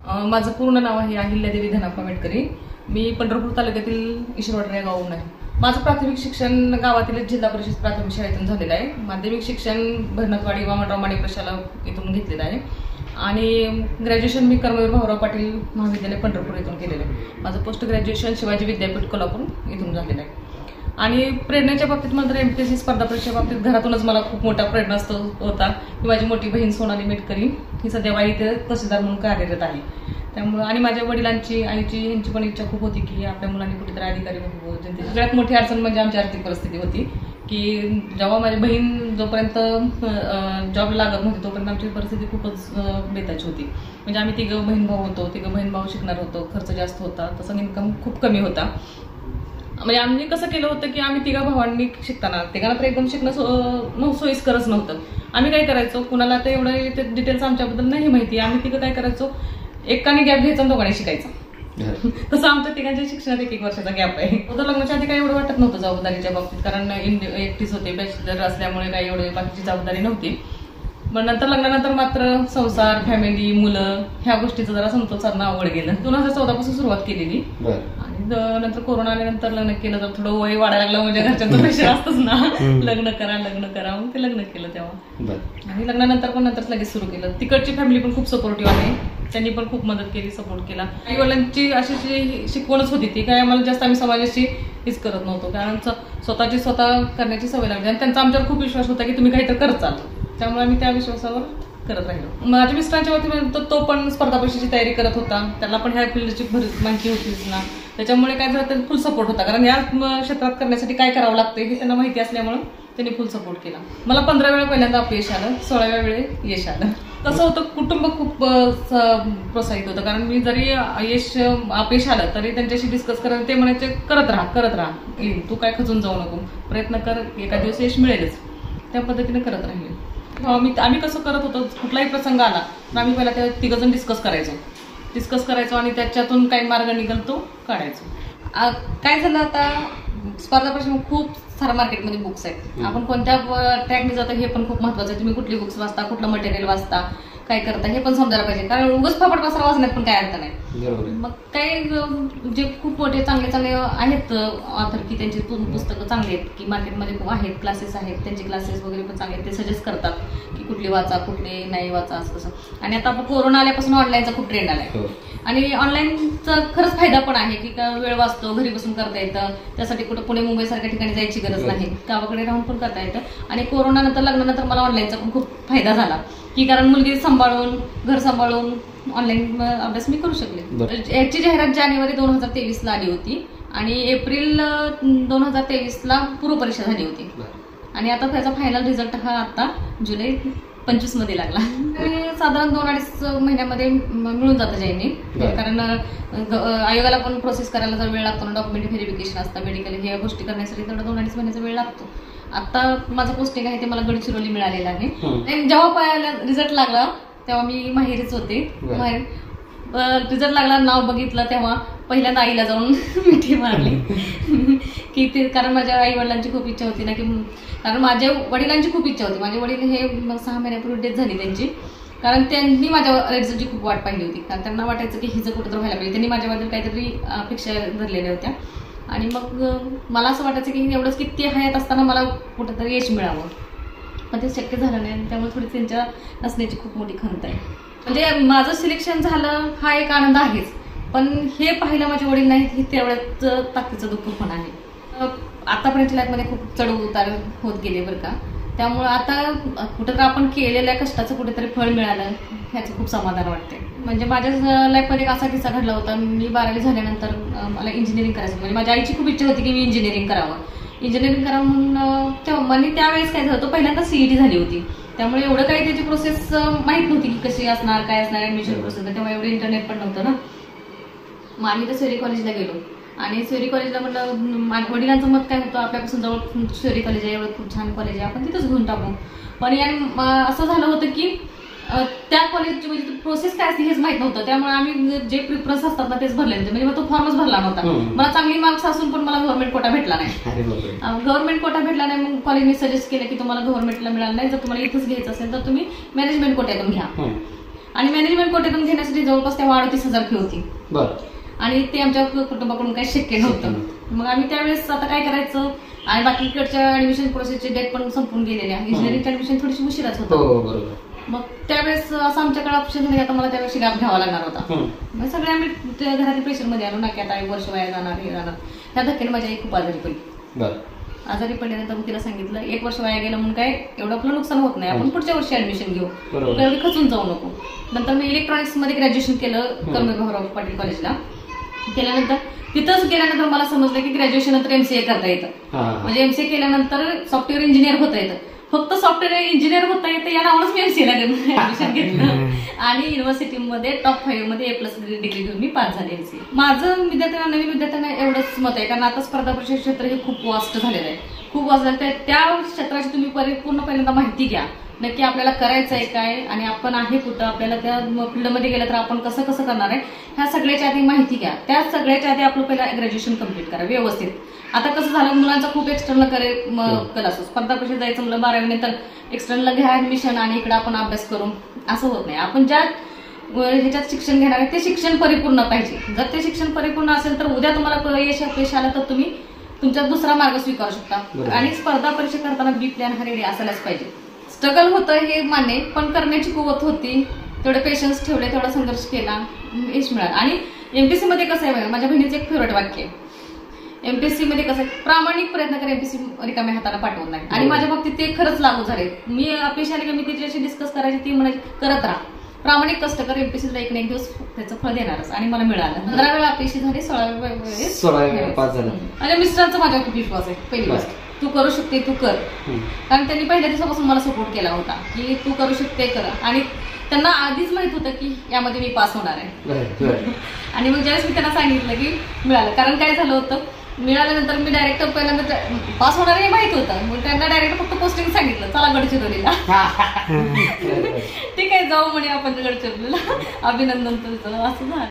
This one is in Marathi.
माझं पूर्ण नाव आहे अहिल्यादेवी धनाप्पा मेटकरी. मी पंढरपूर तालुक्यातील ईश्वरवाडी या गावून आहे. माझं प्राथमिक शिक्षण गावातील जिल्हा परिषद प्राथमिक शाळेतून झालेलं आहे. माध्यमिक शिक्षण भरणतवाडी वामनराव माने प्रशाला इथून घेतलेलं आहे आणि ग्रॅज्युएशन मी कर्मवीर भाऊराव पाटील महाविद्यालय पंढरपूर इथून केलेलं आहे. माझं पोस्ट ग्रॅज्युएशन शिवाजी विद्यापीठ कोल्हापूर इथून झालेलं आहे. आणि प्रेरणेच्या बाबतीत मात्र MPSC स्पर्धा परीक्षेच्या बाबतीत घरातूनच मला खूप मोठा प्रेरणा होता की माझी मोठी बहीण सोनाली मेटकरी ही सध्या वाई इथे तहसीलदार म्हणून कार्यरत आहे. त्यामुळे आणि माझ्या वडिलांची आईची यांची पण इच्छा खूप होती की आपल्या मुलांनी कुठेतरी अधिकारी व्हावं. सगळ्यात मोठी अडचण म्हणजे आमची आर्थिक परिस्थिती होती की जेव्हा माझी बहीण जोपर्यंत जॉब लागत नव्हती तोपर्यंत आमची परिस्थिती खूपच बेताची होती. म्हणजे आम्ही तिघं बहीण भाऊ होतो, तिघं बहीण भाऊ शिकणार होतो, खर्च जास्त होता, तसं इन्कम खूप कमी होता. म्हणजे आम्ही कसं केलं होतं की आम्ही तिघा भावांनी शिकताना तिघांना तर एकदम शिकणं सोयीस्करच नव्हतं. आम्ही काय करायचो, कुणाला तर एवढं डिटेल्स आमच्याबद्दल नाही माहिती, आम्ही तिघं काय करायचो, एकाने गॅप घ्यायचा आणि दोघांनी शिकायचं. तसं आमच्या तिघांच्या शिक्षणात 1 वर्षाचा गॅप आहे. तर लग्नाच्या आधी काही एवढं वाटत नव्हतं जबाबदारीच्या बाबतीत, कारण एकटीच होते, बॅचलर असल्यामुळे काही एवढी बाकीची जबाबदारी नव्हती. पण नंतर लग्नानंतर मात्र संसार, फॅमिली, मुलं ह्या गोष्टीचं जरा समतोल साधणं अवघड गेलं. 2014 पासून सुरुवात केलेली आणि नंतर कोरोना आल्यानंतर लग्न केलं. तर थोडं वय वाढायला लागलं म्हणजे घरच्यांचं प्रेशर असतंच ना, लग्न करा मग ते लग्न केलं तेव्हा. आणि लग्नानंतर पण नंतर लगेच सुरू केलं. तिकडची फॅमिली पण खूप सपोर्टिव्ह आहे, त्यांनी पण खूप मदत केली, सपोर्ट केला. आई वडिलांची अशी शिकवणच होती ती काय आम्हाला जास्त आम्ही समाजाशी हेच करत नव्हतो, कारण स्वतः करण्याची सवय लागली आणि त्यांचा आमच्यावर खूप विश्वास होता की तुम्ही काहीतरी करत चाल. त्यामुळे आम्ही त्या विश्वासावर करत राहिलो. माझ्या मिस्टरांच्या बाबतीत तो पण स्पर्धा परीक्षेची तयारी करत होता, त्याला पण ह्या फील्डची माहिती होतीच ना. त्याच्यामुळे काय झालं तर फुल सपोर्ट होता, कारण या क्षेत्रात करण्यासाठी काय करावं लागतं हे त्यांना माहिती असल्यामुळे त्यांनी फुल सपोर्ट केला. मला 15 वेळा पहिल्यांदा अपयश आलं, 16व्या वेळी यश आलं. कसं होतं, कुटुंब खूप प्रोत्साहित होतं, कारण मी जरी अपयश आलं तरी त्यांच्याशी डिस्कस करत ते म्हणायचे करत राहा, तू काय खचून जाऊ नको, प्रयत्न कर, एका दिवस यश मिळेलच. त्या पद्धतीने करत राहिले. आम्ही कसं करत होतो, कुठलाही प्रसंग आला तर आम्ही पहिला त्या तिघंजण डिस्कस करायचो आणि त्याच्यातून काही मार्ग निघाल तो काढायचो. काय झालं, आता स्पर्धा परीक्षा खूप सारा मार्केटमध्ये बुक्स आहेत. आपण कोणत्या ट्रॅकने जातो हे पण खूप महत्वाचं आहे. तुम्ही कुठली बुक्स वाचता, कुठलं मटेरियल वाचता, काय करता हे पण समजायला पाहिजे, कारण उगाच फापट पसरा वाचण्यात पण काय अर्थ नाही. मग काय जे खूप मोठे चांगले आहेत ऑथर की त्यांची पुस्तकं चांगली आहेत की मार्केटमध्ये खूप आहेत, क्लासेस आहेत, त्यांचे क्लासेस वगैरे पण चांगले आहेत, ते सजेस्ट करतात की कुठली वाचा, कुठले नाही वाचा, असं कसं. आणि आता आपण कोरोना आल्यापासून ऑनलाईनचा खूप ट्रेंड आलाय आणि ऑनलाईनचा खरंच फायदा पण आहे की वेळ वाचतो, घरी बसून करता येतं. त्यासाठी कुठं पुणे मुंबई सारख्या ठिकाणी जायची गरज नाही, गावाकडे राहून पण करता येतं. आणि कोरोना नंतर लग्नानंतर मला ऑनलाईनचा पण खूप फायदा झाला की कारण मुलगी सांभाळून, घर सांभाळून ऑनलाईन अभ्यास मी करू शकले. याची जाहिरात जानेवारी 2023ला आली होती आणि एप्रिल 2023ला पूर्व परीक्षा झाली होती आणि आता त्याचा फायनल रिझल्ट हा आता जुलै 25 मध्ये लागला. साधारण 2-2.5 महिन्यामध्ये मिळून जातं जैनिक, कारण आयोगाला पण प्रोसेस करायला जर वेळ लागतो ना, डॉक्युमेंट व्हेरिफिकेशन असतं, मेडिकल ह्या गोष्टी करण्यासाठी तेवढा 2-2.5 महिन्याचा वेळ लागतो. आता माझं पोस्टिंग आहे ते मला गडचिरोली मिळालेलं आहे. जेव्हा रिझल्ट लागला तेव्हा मी माहेरीच होते. रिझल्ट लागला, नाव बघितलं तेव्हा पहिल्यांदा आईला जाऊन मिठी मारली की ते, कारण माझ्या आई वडिलांची खूप इच्छा होती ना, की कारण माझ्या वडिलांची खूप इच्छा होती. माझे वडील हे 6 महिन्यापूर्वी डेथ झाली त्यांची, कारण त्यांनी माझ्या रिझल्टची खूप वाट पाहिली होती, कारण त्यांना वाटायचं की हिचं कुठं तर व्हायला पाहिजे. त्यांनी माझ्याबद्दल काहीतरी अपेक्षा धरलेल्या होत्या आणि मग मला असं वाटायचं की एवढंच की ते हयात असताना मला कुठंतरी यश मिळावं, पण ते शक्य झालं नाही. त्यामुळे थोडी त्यांच्या नसण्याची खूप मोठी खंत आहे. म्हणजे माझं सिलेक्शन झालं हा एक आनंद आहेच, पण हे पाहिलं माझे वडील नाहीत हे तेवढ्याच ताकदीचं दुःख पण आहे. आतापर्यंतच्या लाईफमध्ये खूप चढ उतार होत गेले बरं का. त्यामुळे आता कुठंतरी आपण केलेल्या कष्टाचं कुठेतरी फळ मिळालं ह्याचं खूप समाधान वाटते. म्हणजे माझ्या लाईफमध्ये एक असा किस्सा घडला होता. मी 12वी झाल्यानंतर मला इंजिनिअरिंग करायचं, म्हणजे माझ्या आईची खूप इच्छा होती की मी इंजिनिअरिंग करावं म्हणून. तेव्हा त्यावेळेस काय झालं, तो पहिल्यांदा CET झाली होती, त्यामुळे एवढं काही त्याची प्रोसेस माहीत नव्हती की कशी असणार, काय असणार ऍडमिशन प्रोसेस. तेव्हा एवढं इंटरनेट पण नव्हतं ना. मग आम्ही तर शहरी कॉलेजला गेलो आणि शहरी कॉलेजला म्हटलं, माझ्या वडिलांचं मत काय होतं, आपल्यापासून जवळ शहरी कॉलेज आहे, एवढं खूप छान कॉलेज आहे, आपण तिथंच घेऊन टाकू. पण असं झालं होतं की त्या कॉलेजची म्हणजे प्रोसेस काय असते हेच माहित नव्हतं. त्यामुळे आम्ही जे प्रिफरन्स असतात ना तेच भरले होते, म्हणजे तो फॉर्मच भरला नव्हता. मला चांगली मार्क्स असून पण मला गव्हर्नमेंट कोटा भेटला नाही. गव्हर्नमेंट कोटा भेटला नाही, मग कॉलेजने सजेस्ट केलं की तुम्हाला गव्हर्नमेंटला मिळालं नाही, जर तुम्हाला इथंच घ्यायचं असेल तर तुम्ही मॅनेजमेंट कोट्यातून घ्या. आणि मॅनेजमेंट कोटेतून घेण्यासाठी जवळपास तेव्हा 38,000 फी होती. आणि ते आमच्या कुटुंबाकडून काही शक्य नव्हतं. मग आम्ही त्यावेळेस आता काय करायचं, आणि बाकीकडच्या ऍडमिशन प्रोसेसची डेट पण संपून गेलेल्या, इंजिनिअरिंग ऍडमिशन थोडीशी उशिराच होतं. मग त्यावेळेस असं आमच्याकडे ऑप्शन नाही, आता मला त्यावेळेस गॅप घ्यावा लागणार होता. मग सगळे आम्ही घरातील प्रेशरमध्ये आलो ना की आता 1 वर्ष वाया जाणार, हे जाणार. त्या धक्क्याने माझी आई खूप आजारी पडली. आजारी पडल्यानंतर मग तिला सांगितलं 1 वर्ष वाया गेलं म्हणून काय एवढं आपलं नुकसान होत नाही, आपण पुढच्या वर्षी ऍडमिशन घेऊ, एवढी खचून जाऊ नको. नंतर मी इलेक्ट्रॉनिक्स मध्ये ग्रॅज्युएशन केलं कर्मवीर भाऊराव पाटील कॉलेजला. केल्यानंतर तिथंच गेल्यानंतर मला समजलं की ग्रॅज्युएशन नंतर MCA करता येतं. म्हणजे MCA केल्यानंतर सॉफ्टवेअर इंजिनियर होता येतं. फक्त सॉफ्टवेअर इंजिनियर होता येतं या नावानच मी MCA ला ऍडमिशन घेतलं आणि युनिव्हर्सिटीमध्ये टॉप 5 मध्ये A+ डिग्री घेऊन मी पास झाले MCA. माझं विद्यार्थ्यांना, नवीन विद्यार्थ्यांना एवढंच मत आहे, कारण आता स्पर्धा परीक्षा क्षेत्र हे खूप वास्ट झालेलं आहे, खूप वास्ट झालं. त्या क्षेत्राची तुम्ही पूर्ण पहिल्यांदा माहिती घ्या, नक्की आपल्याला करायचं आहे काय आणि आपण आहे कुठं, आपल्याला त्या फील्डमध्ये गेलं तर आपण कसं कसं करणार आहे, ह्या सगळ्याच्या आधी माहिती घ्या. त्या सगळ्याच्या आधी आपलं पहिला ग्रॅज्युएशन कम्प्लीट करा व्यवस्थित. आता कसं झालं, मुलांचा खूप एक्सटर्नल कल असतो, स्पर्धा परीक्षेत जायचं म्हणलं 12वी नंतर एक्सटर्नल घ्या ऍडमिशन आणि इकडे आपण अभ्यास करून, असं होत नाही. आपण ज्या ह्याच्यात शिक्षण घेणार आहे ते शिक्षण परिपूर्ण पाहिजे. जर ते शिक्षण परिपूर्ण असेल तर उद्या तुम्हाला यश अपयश आलं तर तुम्ही तुमचा दुसरा मार्ग स्वीकारू शकता. आणि स्पर्धा परीक्षा करताना बी प्लॅन हा रेडी असायलाच पाहिजे. स्ट्रगल होतं हे मान्य, पण करण्याची कुवत होती, तेवढे पेशन्स ठेवले, तेवढा संघर्ष केला, यश मिळालं. आणि MPSC मध्ये कसं आहे, माझ्या बहिणीचं एक फेवरेट वाक्य आहे, MPSC मध्ये कसं आहे, प्रामाणिक प्रयत्न कर, MPSC रिकाम्या हाताला पाठवत नाही. आणि माझ्या बाबतीत ते खरंच लागू झाले. मी अपयश आले की मी तिच्याशी डिस्कस करायची, ती म्हणायची करत राहा, प्रामाणिक कष्ट कर, MPSCला एक दिवस त्याचं फळ देणारच. आणि मला मिळालं. 15 वेळा अपयशी झाले, 16 वेळा पास झालं. आणि मिस्टरांचा माझ्यावर खूप विश्वास आहे. पहिली गोष्ट, तू करू शकते, तू कर. कारण त्यांनी पहिल्या दिवसापासून मला सपोर्ट केला होता की तू करू शकते, कर. आणि त्यांना आधीच माहित होतं की यामध्ये मी पास होणार आहे. आणि मग ज्यावेळेस मी त्यांना सांगितलं की मिळालं, कारण काय झालं होतं, मिळाल्यानंतर मी डायरेक्ट पहिल्यांदा पास होणार हे माहित होतं. मग त्यांना डायरेक्ट फक्त पोस्टिंग सांगितलं, चला गडचिरोलीला. ठीक आहे जाऊ म्हणे आपण गडचिरोलीला, अभिनंदन तुझं, असं झालं.